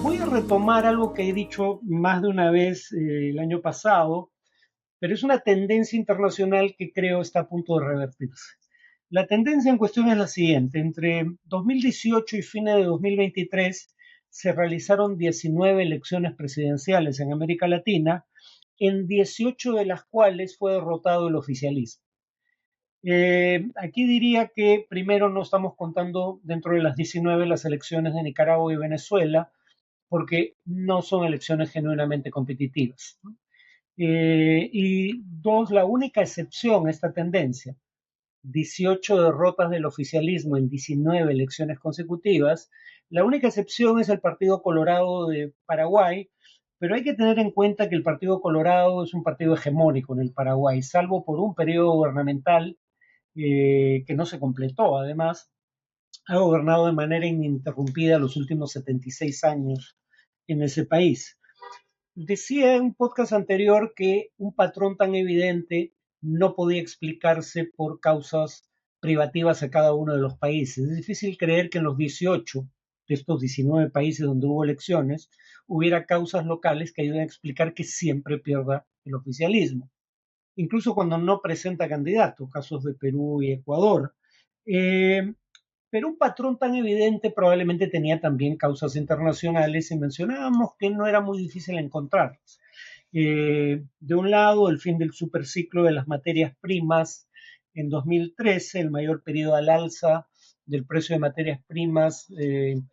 Voy a retomar algo que he dicho más de una vez el año pasado, pero es una tendencia internacional que creo está a punto de revertirse. La tendencia en cuestión es la siguiente. Entre 2018 y fines de 2023 se realizaron 19 elecciones presidenciales en América Latina, en 18 de las cuales fue derrotado el oficialismo. Aquí diría que primero no estamos contando dentro de las 19 las elecciones de Nicaragua y Venezuela, porque no son elecciones genuinamente competitivas, ¿no? Y dos, la única excepción a esta tendencia, 18 derrotas del oficialismo en 19 elecciones consecutivas, la única excepción es el Partido Colorado de Paraguay, pero hay que tener en cuenta que el Partido Colorado es un partido hegemónico en el Paraguay, salvo por un periodo gubernamental que no se completó. Además, ha gobernado de manera ininterrumpida los últimos 76 años en ese país. Decía en un podcast anterior que un patrón tan evidente no podía explicarse por causas privativas a cada uno de los países. Es difícil creer que en los 18 de estos 19 países donde hubo elecciones hubiera causas locales que ayuden a explicar que siempre pierda el oficialismo, incluso cuando no presenta candidato, casos de Perú y Ecuador. Eh, pero un patrón tan evidente probablemente tenía también causas internacionales y mencionábamos que no era muy difícil encontrarlas. De un lado, el fin del superciclo de las materias primas en 2013, el mayor periodo al alza del precio de materias primas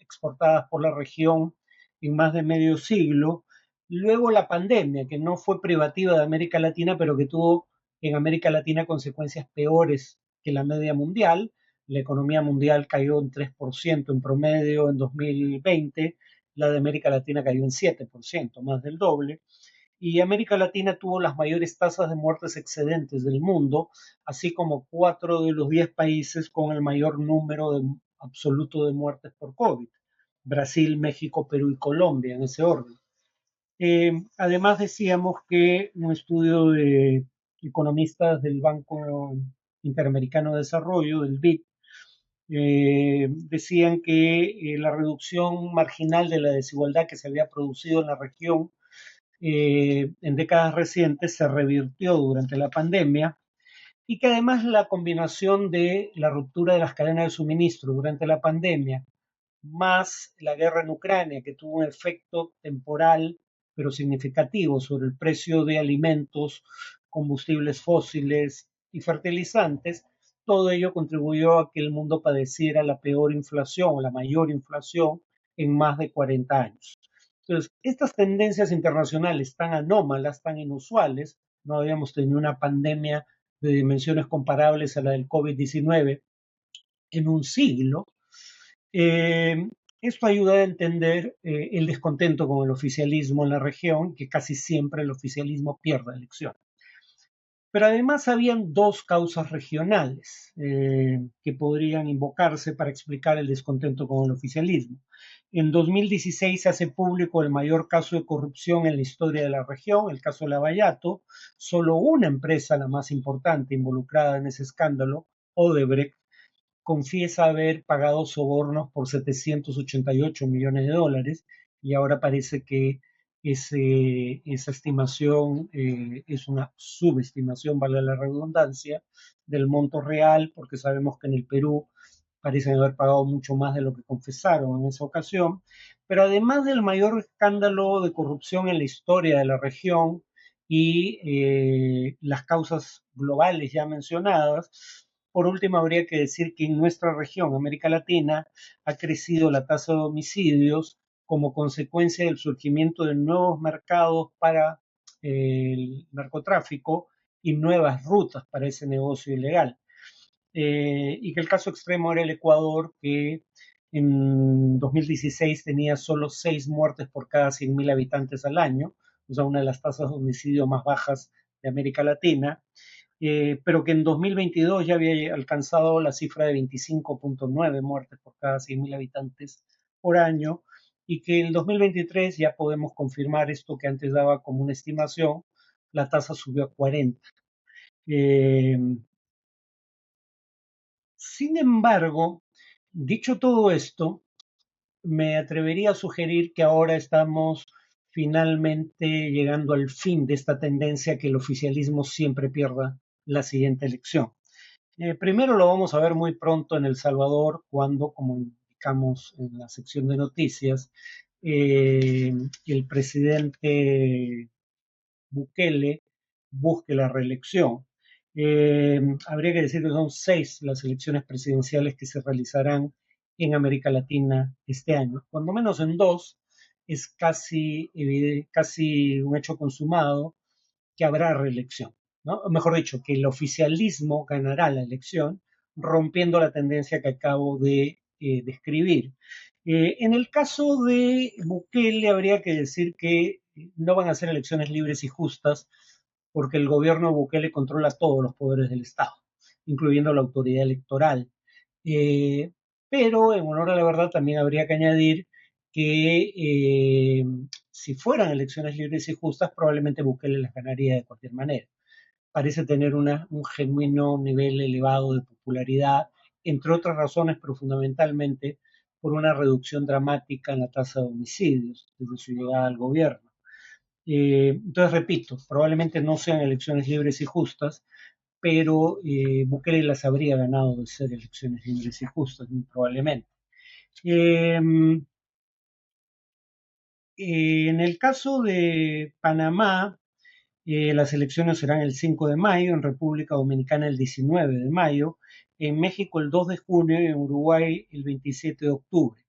exportadas por la región en más de medio siglo. Luego la pandemia, que no fue privativa de América Latina, pero que tuvo en América Latina consecuencias peores que la media mundial. La economía mundial cayó en 3% en promedio en 2020, la de América Latina cayó en 7%, más del doble. Y América Latina tuvo las mayores tasas de muertes excedentes del mundo, así como 4 de los 10 países con el mayor número absoluto de muertes por COVID. Brasil, México, Perú y Colombia, en ese orden. Además, decíamos que un estudio de economistas del Banco Interamericano de Desarrollo, del BID, decían que la reducción marginal de la desigualdad que se había producido en la región en décadas recientes se revirtió durante la pandemia y que además la combinación de la ruptura de las cadenas de suministro durante la pandemia más la guerra en Ucrania, que tuvo un efecto temporal pero significativo sobre el precio de alimentos, combustibles fósiles y fertilizantes, todo ello contribuyó a que el mundo padeciera la peor inflación o la mayor inflación en más de 40 años. Entonces, estas tendencias internacionales tan anómalas, tan inusuales, no habíamos tenido una pandemia de dimensiones comparables a la del COVID-19 en un siglo. Eh, Esto ayuda a entender el descontento con el oficialismo en la región, que casi siempre el oficialismo pierde elecciones. Pero además habían dos causas regionales que podrían invocarse para explicar el descontento con el oficialismo. En 2016 se hace público el mayor caso de corrupción en la historia de la región, el caso Lavallato. Solo una empresa, la más importante involucrada en ese escándalo, Odebrecht, confiesa haber pagado sobornos por 788 millones de dólares y ahora parece que esa estimación es una subestimación, vale la redundancia, del monto real, porque sabemos que en el Perú parecen haber pagado mucho más de lo que confesaron en esa ocasión. Pero además del mayor escándalo de corrupción en la historia de la región y las causas globales ya mencionadas, por último, habría que decir que en nuestra región, América Latina, ha crecido la tasa de homicidios como consecuencia del surgimiento de nuevos mercados para el narcotráfico y nuevas rutas para ese negocio ilegal. Y que el caso extremo era el Ecuador, que en 2016 tenía solo 6 muertes por cada 100.000 habitantes al año, o sea, una de las tasas de homicidio más bajas de América Latina, pero que en 2022 ya había alcanzado la cifra de 25.9 muertes por cada 100.000 habitantes por año, y que en 2023 ya podemos confirmar esto que antes daba como una estimación, la tasa subió a 40. Eh, Sin embargo, dicho todo esto, me atrevería a sugerir que ahora estamos finalmente llegando al fin de esta tendencia que el oficialismo siempre pierda la siguiente elección. Primero lo vamos a ver muy pronto en El Salvador, cuando, como indicamos en la sección de noticias, eh, el presidente Bukele busque la reelección. Habría que decir que son 6 las elecciones presidenciales que se realizarán en América Latina este año. Cuando menos en 2 es casi un hecho consumado que habrá reelección, ¿no? O mejor dicho, que el oficialismo ganará la elección, rompiendo la tendencia que acabo de describir. En el caso de Bukele, habría que decir que no van a ser elecciones libres y justas, porque el gobierno de Bukele controla todos los poderes del Estado, incluyendo la autoridad electoral. Eh, pero, en honor a la verdad, también habría que añadir que si fueran elecciones libres y justas, probablemente Bukele las ganaría de cualquier manera. Parece tener un genuino nivel elevado de popularidad, entre otras razones, pero fundamentalmente por una reducción dramática en la tasa de homicidios desde su llegada al gobierno. Entonces, repito, probablemente no sean elecciones libres y justas, pero Bukele las habría ganado de ser elecciones libres y justas, muy probablemente. Eh, en el caso de Panamá, las elecciones serán el 5 de mayo, en República Dominicana el 19 de mayo, en México el 2 de junio y en Uruguay el 27 de octubre.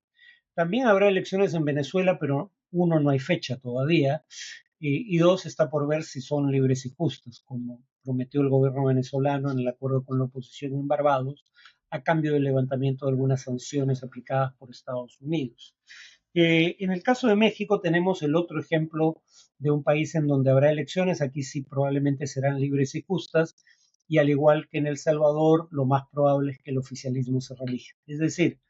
También habrá elecciones en Venezuela, pero uno, no hay fecha todavía, y dos, está por ver si son libres y justas, como prometió el gobierno venezolano en el acuerdo con la oposición en Barbados, a cambio del levantamiento de algunas sanciones aplicadas por Estados Unidos. En el caso de México tenemos el otro ejemplo de un país en donde habrá elecciones, aquí sí probablemente serán libres y justas, y al igual que en El Salvador, lo más probable es que el oficialismo se reelija. Es decir,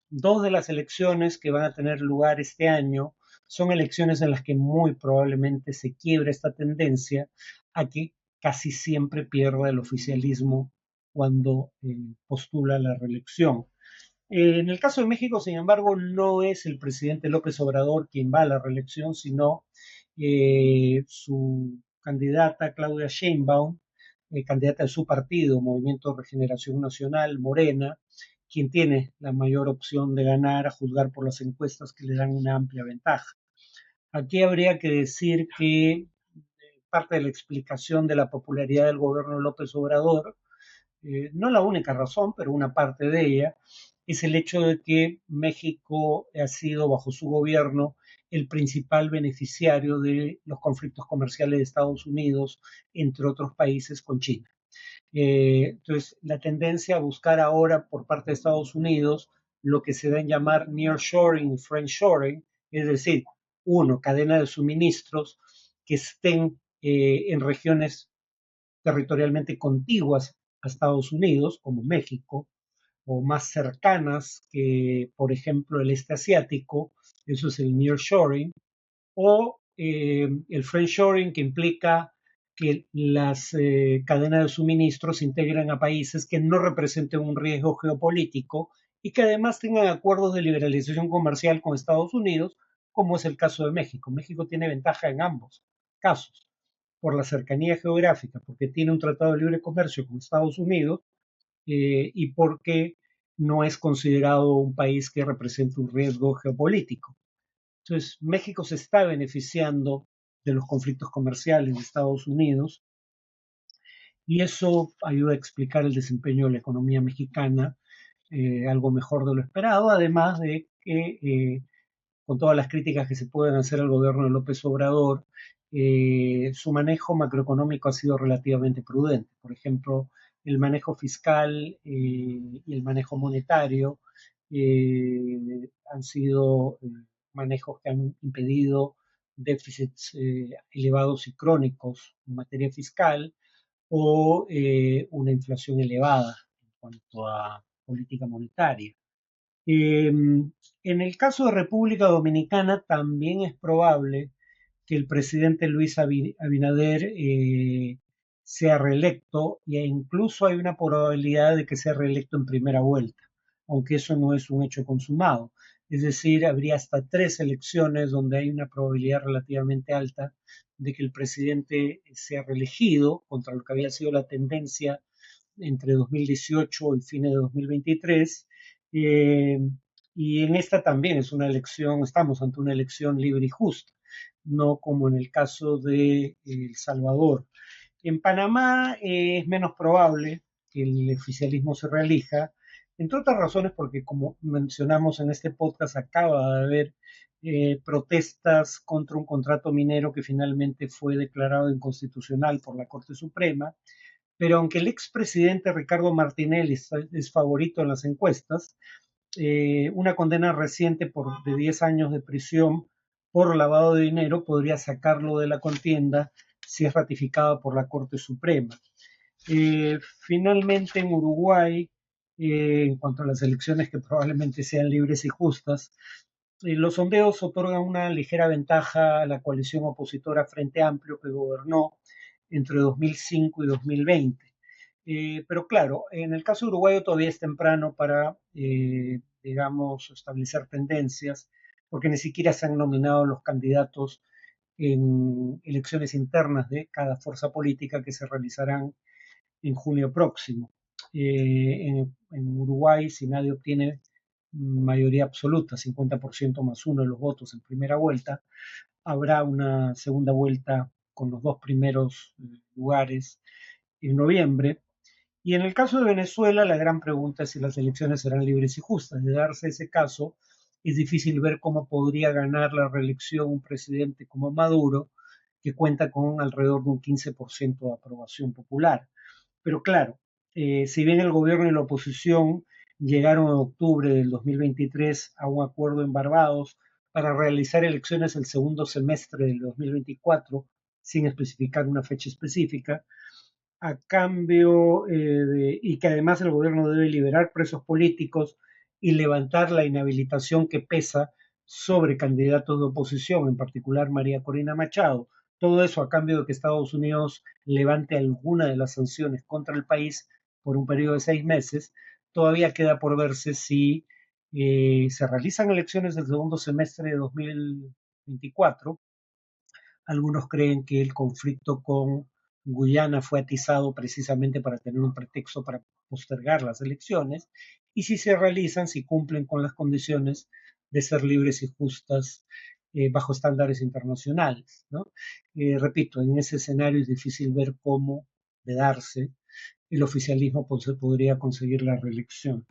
dos de las elecciones que van a tener lugar este año son elecciones en las que muy probablemente se quiebra esta tendencia a que casi siempre pierda el oficialismo cuando postula la reelección. En el caso de México, sin embargo, no es el presidente López Obrador quien va a la reelección, sino su candidata Claudia Sheinbaum, candidata de su partido, Movimiento de Regeneración Nacional, Morena, quien tiene la mayor opción de ganar, a juzgar por las encuestas que le dan una amplia ventaja. Aquí habría que decir que parte de la explicación de la popularidad del gobierno de López Obrador, no la única razón, pero una parte de ella, es el hecho de que México ha sido, bajo su gobierno, el principal beneficiario de los conflictos comerciales de Estados Unidos, entre otros países, con China. Entonces, la tendencia a buscar ahora por parte de Estados Unidos lo que se da en llamar nearshoring y friendshoring, es decir, uno, cadena de suministros que estén en regiones territorialmente contiguas a Estados Unidos, como México, o más cercanas que, por ejemplo, el este asiático, eso es el nearshoring, o el friendshoring, que implica que las cadenas de suministros se integren a países que no representen un riesgo geopolítico y que además tengan acuerdos de liberalización comercial con Estados Unidos, como es el caso de México. México tiene ventaja en ambos casos, por la cercanía geográfica, porque tiene un tratado de libre comercio con Estados Unidos, y porque no es considerado un país que represente un riesgo geopolítico. Entonces, México se está beneficiando de los conflictos comerciales de Estados Unidos, y eso ayuda a explicar el desempeño de la economía mexicana, algo mejor de lo esperado, además de que, con todas las críticas que se pueden hacer al gobierno de López Obrador, su manejo macroeconómico ha sido relativamente prudente. Por ejemplo, el manejo fiscal y el manejo monetario han sido manejos que han impedido déficits elevados y crónicos en materia fiscal, o una inflación elevada en cuanto a política monetaria. En el caso de República Dominicana también es probable que el presidente Luis Abinader sea reelecto, e incluso hay una probabilidad de que sea reelecto en primera vuelta, aunque eso no es un hecho consumado. Es decir, habría hasta 3 elecciones donde hay una probabilidad relativamente alta de que el presidente sea reelegido, contra lo que había sido la tendencia entre 2018 y fines de 2023. eh, y en esta también es una elección, estamos ante una elección libre y justa, no como en el caso de El Salvador. En Panamá es menos probable que el oficialismo se reelija, entre otras razones porque, como mencionamos en este podcast, acaba de haber protestas contra un contrato minero que finalmente fue declarado inconstitucional por la Corte Suprema. Pero aunque el expresidente Ricardo Martinelli es favorito en las encuestas, una condena reciente de 10 años de prisión por lavado de dinero podría sacarlo de la contienda si es ratificada por la Corte Suprema. Finalmente, en Uruguay, en cuanto a las elecciones que probablemente sean libres y justas, los sondeos otorgan una ligera ventaja a la coalición opositora Frente Amplio que gobernó entre 2005 y 2020. Pero claro, en el caso uruguayo todavía es temprano para, digamos, establecer tendencias, porque ni siquiera se han nominado los candidatos en elecciones internas de cada fuerza política que se realizarán en junio próximo. En Uruguay, si nadie obtiene mayoría absoluta, 50% más uno de los votos en primera vuelta, habrá una segunda vuelta con los 2 primeros lugares en noviembre. Y en el caso de Venezuela, la gran pregunta es si las elecciones serán libres y justas. De darse ese caso, es difícil ver cómo podría ganar la reelección un presidente como Maduro, que cuenta con alrededor de un 15% de aprobación popular. Pero claro, si bien el gobierno y la oposición llegaron en octubre del 2023 a un acuerdo en Barbados para realizar elecciones el segundo semestre del 2024, sin especificar una fecha específica, a cambio y que además el gobierno debe liberar presos políticos y levantar la inhabilitación que pesa sobre candidatos de oposición, en particular María Corina Machado. Todo eso a cambio de que Estados Unidos levante alguna de las sanciones contra el país por un periodo de 6 meses. Todavía queda por verse si se realizan elecciones del segundo semestre de 2024. Algunos creen que el conflicto con Guyana fue atizado precisamente para tener un pretexto para postergar las elecciones, y si se realizan, si cumplen con las condiciones de ser libres y justas bajo estándares internacionales, ¿no? Repito, en ese escenario es difícil ver cómo, de darse, el oficialismo podría conseguir la reelección.